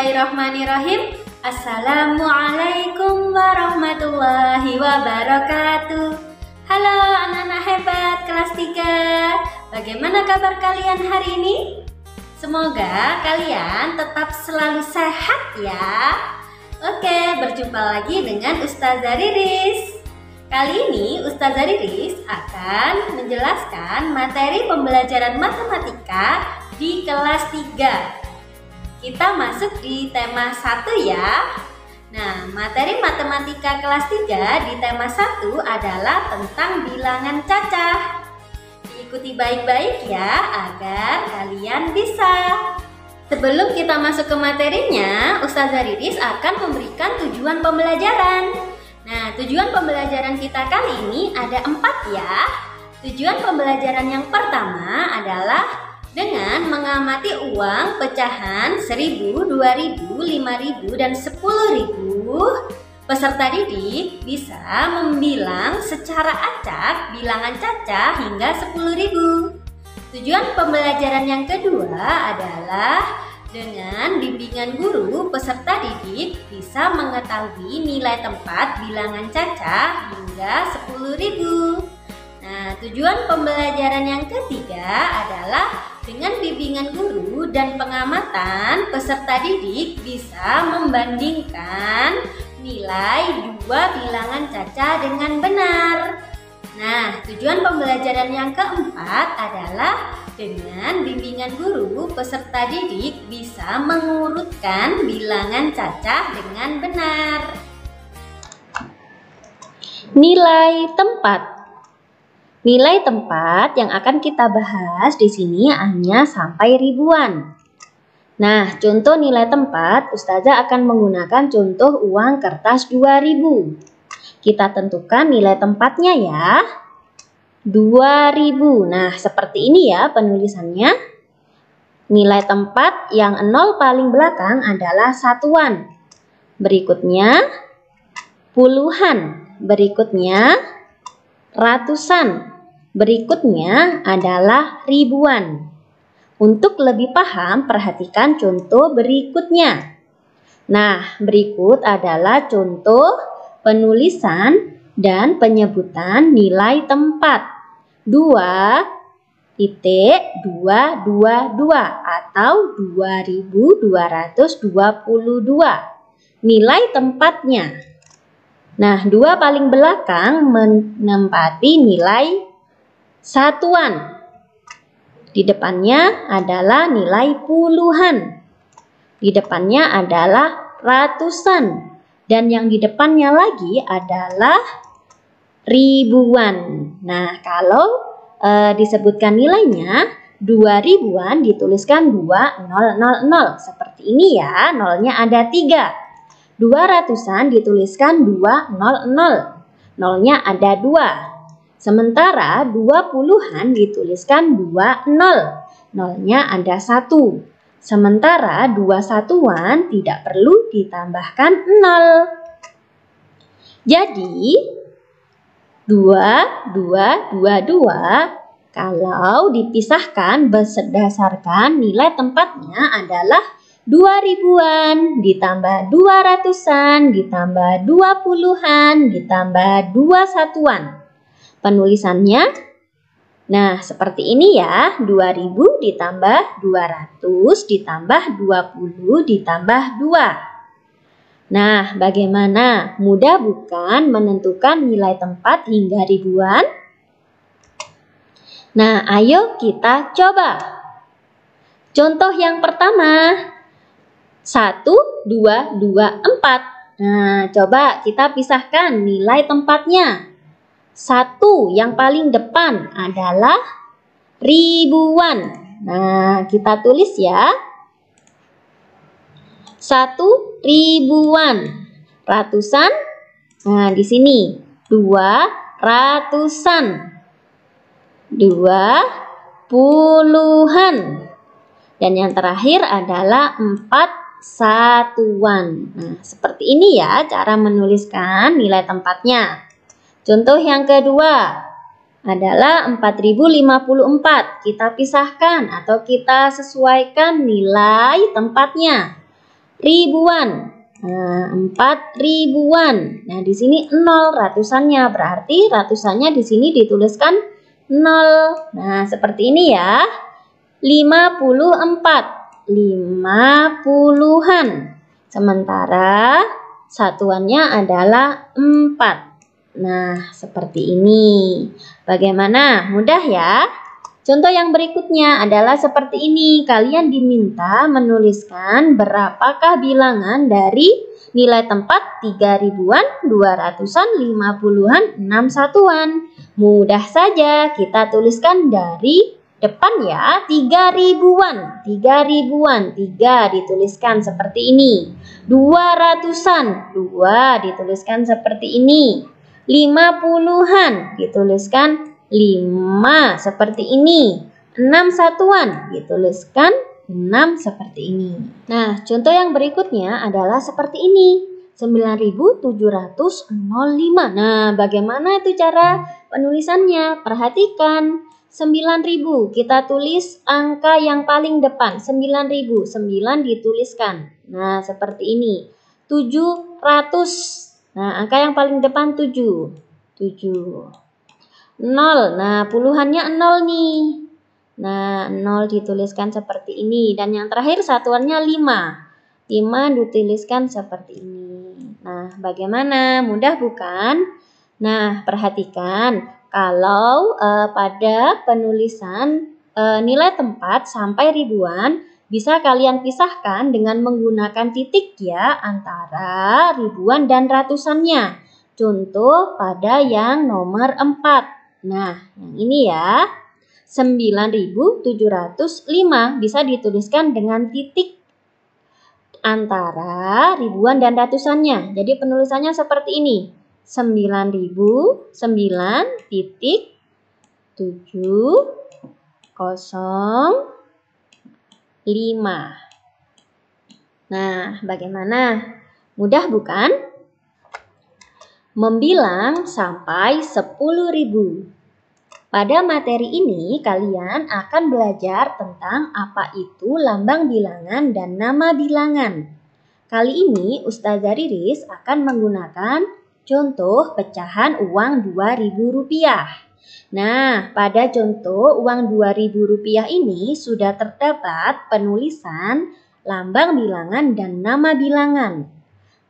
Bismillahirrahmanirrahim. Assalamualaikum warahmatullahi wabarakatuh. Halo anak-anak hebat kelas 3. Bagaimana kabar kalian hari ini? Semoga kalian tetap selalu sehat ya. Oke, berjumpa lagi dengan Ustazah Riris. Kali ini Ustazah Riris akan menjelaskan materi pembelajaran matematika di kelas 3. Kita masuk di tema 1 ya. Nah, materi matematika kelas 3 di tema 1 adalah tentang bilangan cacah. Diikuti baik-baik ya agar kalian bisa. Sebelum kita masuk ke materinya, Ustazah Riris akan memberikan tujuan pembelajaran. Nah, tujuan pembelajaran kita kali ini ada 4 ya. Tujuan pembelajaran yang pertama adalah dengan mengamati uang pecahan 1.000, 2.000, 5.000, dan 10.000, peserta didik bisa membilang secara acak bilangan cacah hingga 10.000. Tujuan pembelajaran yang kedua adalah dengan bimbingan guru, peserta didik bisa mengetahui nilai tempat bilangan cacah hingga 10.000. Nah, tujuan pembelajaran yang ketiga adalah dengan bimbingan guru dan pengamatan, peserta didik bisa membandingkan nilai dua bilangan cacah dengan benar. Nah, tujuan pembelajaran yang keempat adalah dengan bimbingan guru, peserta didik bisa mengurutkan bilangan cacah dengan benar. Nilai tempat. Nilai tempat yang akan kita bahas di sini hanya sampai ribuan. Nah, contoh nilai tempat, Ustazah akan menggunakan contoh uang kertas 2.000. Kita tentukan nilai tempatnya ya. 2.000. Nah, seperti ini ya penulisannya. Nilai tempat yang 0 paling belakang adalah satuan. Berikutnya puluhan. Berikutnya ratusan. Berikutnya adalah ribuan. Untuk lebih paham, perhatikan contoh berikutnya. Nah, berikut adalah contoh penulisan dan penyebutan nilai tempat. 2,222 atau 2.222. Nilai tempatnya. Nah, 2 paling belakang menempati nilai satuan. Di depannya adalah nilai puluhan. Di depannya adalah ratusan. Dan yang di depannya lagi adalah ribuan. Nah, kalau disebutkan nilainya 2 ribuan dituliskan 2000. Seperti ini ya, nolnya ada 3. 200-an dituliskan 200. Nolnya ada 2. Sementara 20-an dituliskan 20. Nolnya ada 1. Sementara 21-an tidak perlu ditambahkan 0. Jadi 2222 kalau dipisahkan berdasarkan nilai tempatnya adalah 2 ribuan ditambah 200-an ditambah 20-an ditambah 2 satuan. Penulisannya, nah seperti ini ya, 2000 ditambah 200 ditambah 20 ditambah 2. Nah, bagaimana? Mudah bukan menentukan nilai tempat hingga ribuan? Nah, ayo kita coba. Contoh yang pertama, 1, 2, 2, 4. Nah, coba kita pisahkan nilai tempatnya. 1 yang paling depan adalah ribuan. Nah, kita tulis ya. 1 ribuan. Ratusan. Nah, di sini 2 ratusan. 2 puluhan. Dan yang terakhir adalah 4 satuan. Nah, seperti ini ya cara menuliskan nilai tempatnya. Contoh yang kedua adalah 4054. Kita pisahkan atau kita sesuaikan nilai tempatnya. ribuan. Nah, 4 ribuan. Nah, di sini 0 ratusannya, berarti ratusannya di sini dituliskan 0. Nah, seperti ini ya. 54, 50-an. Sementara satuannya adalah 4. Nah, seperti ini. Bagaimana? Mudah ya? Contoh yang berikutnya adalah seperti ini. Kalian diminta menuliskan berapakah bilangan dari nilai tempat 3 ribuan, 200-an, 50-an, 6 satuan. Mudah saja, kita tuliskan dari depan ya. 3 ribuan, 3 ribuan, 3 dituliskan seperti ini. 200-an, 2 dituliskan seperti ini. 50-an dituliskan 5 seperti ini. 6 satuan dituliskan 6 seperti ini. Nah, contoh yang berikutnya adalah seperti ini. 9.705. Nah, bagaimana itu cara penulisannya? Perhatikan. 9.000 kita tulis angka yang paling depan. 9.000, 9 dituliskan. Nah, seperti ini. 700. Nah, angka yang paling depan 7. 7. 0. Nah, puluhannya 0 nih. Nah, 0 dituliskan seperti ini. Dan yang terakhir satuannya 5. 5 dituliskan seperti ini. Nah, bagaimana? Mudah bukan? Nah, perhatikan. Kalau pada penulisan nilai tempat sampai ribuan, bisa kalian pisahkan dengan menggunakan titik ya antara ribuan dan ratusannya. Contoh pada yang nomor 4. Nah, yang ini ya, 9.705 bisa dituliskan dengan titik antara ribuan dan ratusannya. Jadi penulisannya seperti ini. 9.009 titik 705. Nah, bagaimana? Mudah bukan? Membilang sampai 10.000. Pada materi ini kalian akan belajar tentang apa itu lambang bilangan dan nama bilangan. Kali ini Ustazah Riris akan menggunakan contoh pecahan uang Rp2.000. Nah, pada contoh uang Rp2.000 ini sudah terdapat penulisan lambang bilangan dan nama bilangan.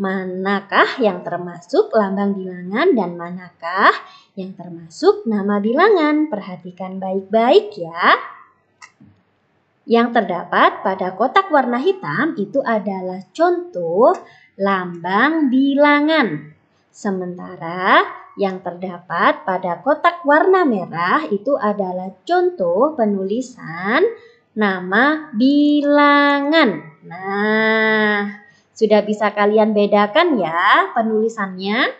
Manakah yang termasuk lambang bilangan dan manakah yang termasuk nama bilangan? Perhatikan baik-baik ya. Yang terdapat pada kotak warna hitam itu adalah contoh lambang bilangan. Sementara yang terdapat pada kotak warna merah itu adalah contoh penulisan nama bilangan. Nah, sudah bisa kalian bedakan ya penulisannya?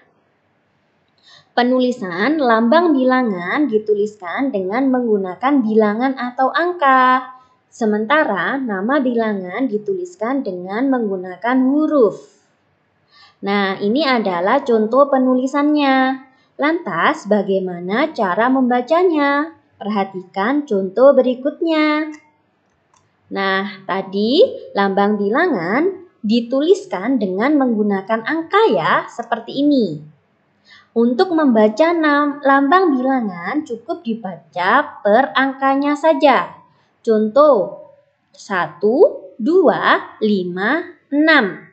Penulisan lambang bilangan dituliskan dengan menggunakan bilangan atau angka. Sementara nama bilangan dituliskan dengan menggunakan huruf. Nah, ini adalah contoh penulisannya. Lantas, bagaimana cara membacanya? Perhatikan contoh berikutnya. Nah, tadi lambang bilangan dituliskan dengan menggunakan angka ya, seperti ini. Untuk membaca lambang bilangan cukup dibaca per angkanya saja. Contoh 1, 2, 5, 6.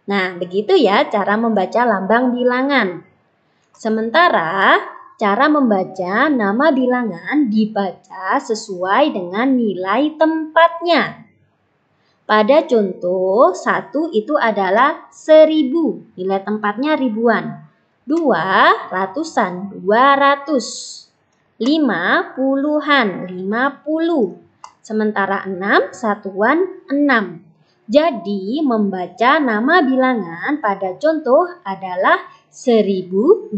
Nah, begitu ya cara membaca lambang bilangan. Sementara cara membaca nama bilangan dibaca sesuai dengan nilai tempatnya. Pada contoh 1 itu adalah 1000, nilai tempatnya ribuan. 2 ratusan, 200. 5 puluhan, 50. Sementara 6 satuan 6. Jadi membaca nama bilangan pada contoh adalah 1256.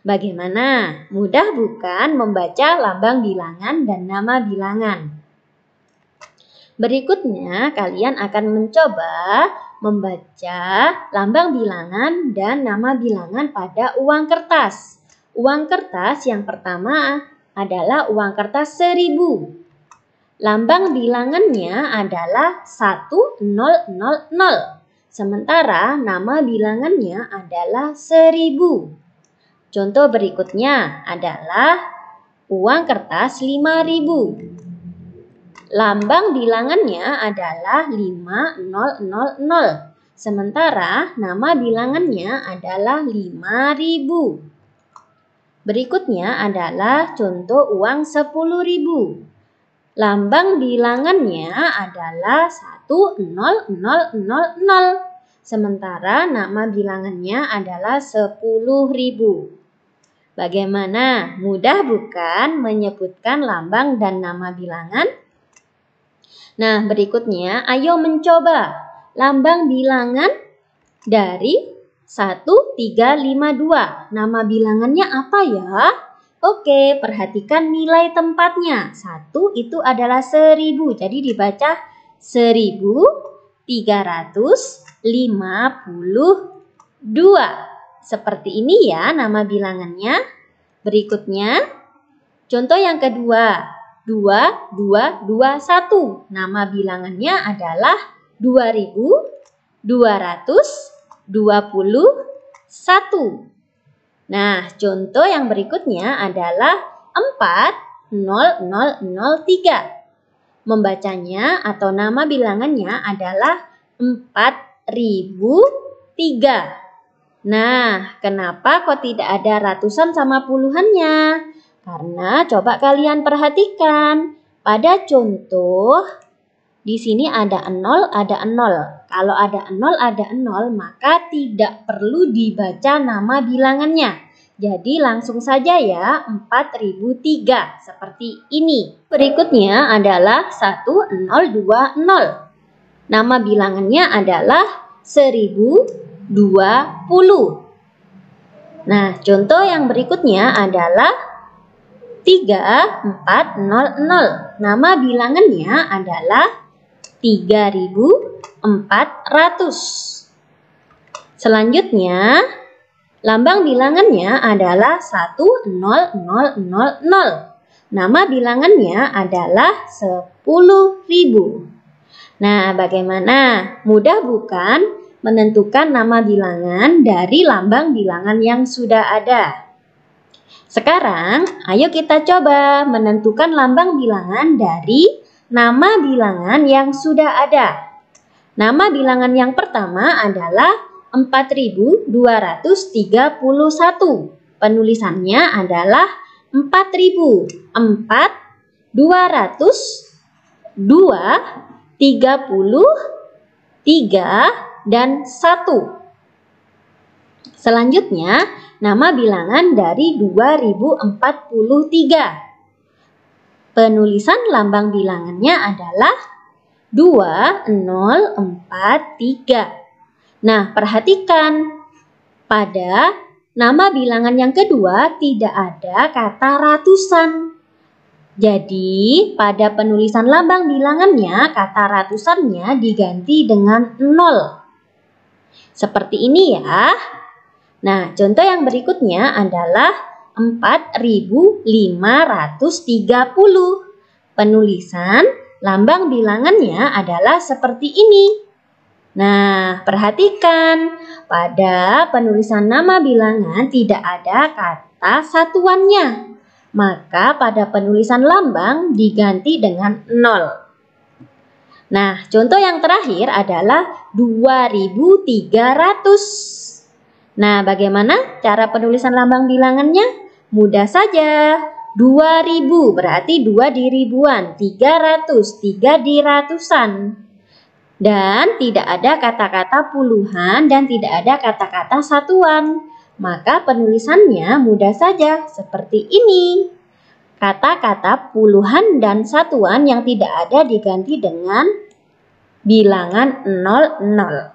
Bagaimana? Mudah bukan membaca lambang bilangan dan nama bilangan? Berikutnya, kalian akan mencoba membaca lambang bilangan dan nama bilangan pada uang kertas. Uang kertas yang pertama adalah uang kertas 1000. lambang bilangannya adalah 1000. Sementara nama bilangannya adalah 1000. Contoh berikutnya adalah uang kertas 5000. Lambang bilangannya adalah 5000. Sementara nama bilangannya adalah 5000. Berikutnya adalah contoh uang 10.000. Lambang bilangannya adalah 10000. Sementara nama bilangannya adalah 10.000. Bagaimana? Mudah bukan menyebutkan lambang dan nama bilangan? Nah, berikutnya ayo mencoba lambang bilangan dari 1352. Nama bilangannya apa ya? Oke, perhatikan nilai tempatnya. 1 itu adalah 1000, jadi dibaca 1352. Seperti ini ya nama bilangannya. Berikutnya, contoh yang kedua, 2221. Nama bilangannya adalah 2221. Nah, contoh yang berikutnya adalah 4003. Membacanya atau nama bilangannya adalah 4003. Nah, kenapa kok tidak ada ratusan sama puluhannya? Karena coba kalian perhatikan. Pada contoh, di sini ada 0, ada 0. Kalau ada 0, ada 0, maka tidak perlu dibaca nama bilangannya. Jadi langsung saja ya, 4003. Seperti ini. Berikutnya adalah 1020. Nama bilangannya adalah 1020. Nah, contoh yang berikutnya adalah 3400. Nama bilangannya adalah 3400. Selanjutnya, lambang bilangannya adalah 10000. Nama bilangannya adalah 10.000. Nah, bagaimana? Mudah bukan menentukan nama bilangan dari lambang bilangan yang sudah ada? Sekarang, ayo kita coba menentukan lambang bilangan dari nama bilangan yang sudah ada. Nama bilangan yang pertama adalah 4231. Penulisannya adalah 4000. 4, 200, 2, 30, 3, dan 1. Selanjutnya, nama bilangan dari 2043. Penulisan lambang bilangannya adalah 2043. Nah, perhatikan. Pada nama bilangan yang kedua tidak ada kata ratusan. Jadi, pada penulisan lambang bilangannya, kata ratusannya diganti dengan 0. Seperti ini ya. Nah, contoh yang berikutnya adalah 4530. Penulisan lambang bilangannya adalah seperti ini. Nah, perhatikan. Pada penulisan nama bilangan tidak ada kata satuannya. Maka pada penulisan lambang diganti dengan 0. Nah, contoh yang terakhir adalah 2300. Nah, bagaimana cara penulisan lambang bilangannya? Mudah saja. 2000 berarti 2 di ribuan, 300, 3 di ratusan. Dan tidak ada kata-kata puluhan dan tidak ada kata-kata satuan. Maka penulisannya mudah saja seperti ini. Kata-kata puluhan dan satuan yang tidak ada diganti dengan bilangan 00.